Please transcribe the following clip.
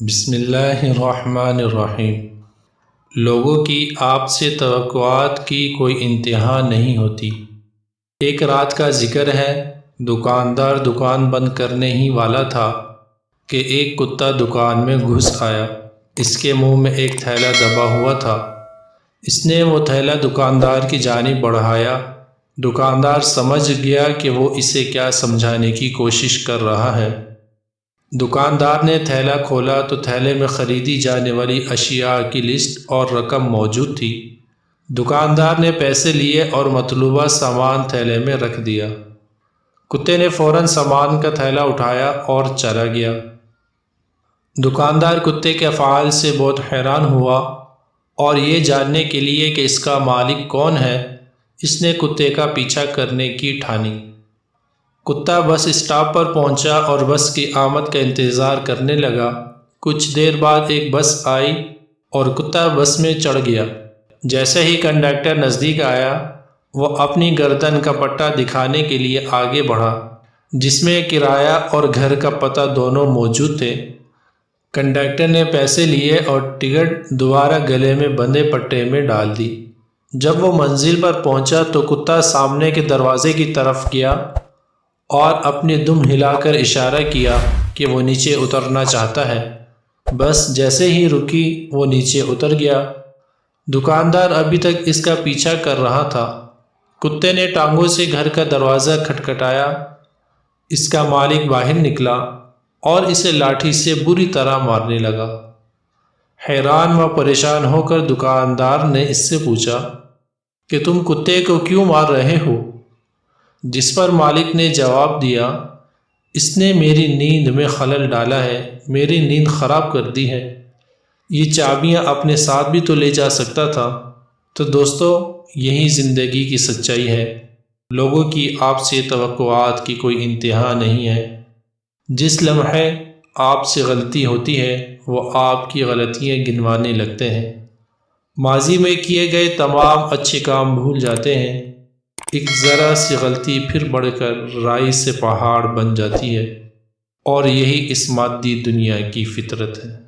بسم اللہ الرحمن الرحیم۔ لوگوں کی آپ سے توقعات کی کوئی انتہا نہیں ہوتی۔ ایک رات کا ذکر ہے، دکاندار دکان بند کرنے ہی والا تھا کہ ایک کتا دکان میں گھس آیا۔ اس کے منہ میں ایک تھیلا دبا ہوا تھا۔ اس نے وہ تھیلا دکاندار کی جانب بڑھایا۔ دکاندار سمجھ گیا کہ وہ اسے کیا سمجھانے کی کوشش کر رہا ہے۔ دکاندار نے تھیلا کھولا تو تھیلے میں خریدی جانے والی اشیاء کی لسٹ اور رقم موجود تھی۔ دکاندار نے پیسے لیے اور مطلوبہ سامان تھیلے میں رکھ دیا۔ کتے نے فوراً سامان کا تھیلا اٹھایا اور چلا گیا۔ دکاندار کتے کے افعال سے بہت حیران ہوا اور یہ جاننے کے لیے کہ اس کا مالک کون ہے، اس نے کتے کا پیچھا کرنے کی ٹھانی۔ کتا بس اسٹاپ پر پہنچا اور بس کی آمد کا انتظار کرنے لگا۔ کچھ دیر بعد ایک بس آئی اور کتا بس میں چڑھ گیا۔ جیسے ہی کنڈکٹر نزدیک آیا، وہ اپنی گردن کا پٹا دکھانے کے لیے آگے بڑھا، جس میں کرایہ اور گھر کا پتہ دونوں موجود تھے۔ کنڈکٹر نے پیسے لیے اور ٹکٹ دوبارہ گلے میں بندھے پٹے میں ڈال دی۔ جب وہ منزل پر پہنچا تو کتا سامنے کے دروازے کی طرف گیا اور اپنی دم ہلا کر اشارہ کیا کہ وہ نیچے اترنا چاہتا ہے۔ بس جیسے ہی رکی وہ نیچے اتر گیا۔ دکاندار ابھی تک اس کا پیچھا کر رہا تھا۔ کتے نے ٹانگوں سے گھر کا دروازہ کھٹکھٹایا۔ اس کا مالک باہر نکلا اور اسے لاٹھی سے بری طرح مارنے لگا۔ حیران و پریشان ہو کر دکاندار نے اس سے پوچھا کہ تم کتے کو کیوں مار رہے ہو؟ جس پر مالک نے جواب دیا، اس نے میری نیند میں خلل ڈالا ہے، میری نیند خراب کر دی ہے۔ یہ چابیاں اپنے ساتھ بھی تو لے جا سکتا تھا۔ تو دوستو، یہی زندگی کی سچائی ہے۔ لوگوں کی آپ سے توقعات کی کوئی انتہا نہیں ہے۔ جس لمحے آپ سے غلطی ہوتی ہے، وہ آپ کی غلطیاں گنوانے لگتے ہیں۔ ماضی میں کیے گئے تمام اچھے کام بھول جاتے ہیں۔ ایک ذرا سی غلطی پھر بڑھ کر رائی سے پہاڑ بن جاتی ہے، اور یہی اس مادی دنیا کی فطرت ہے۔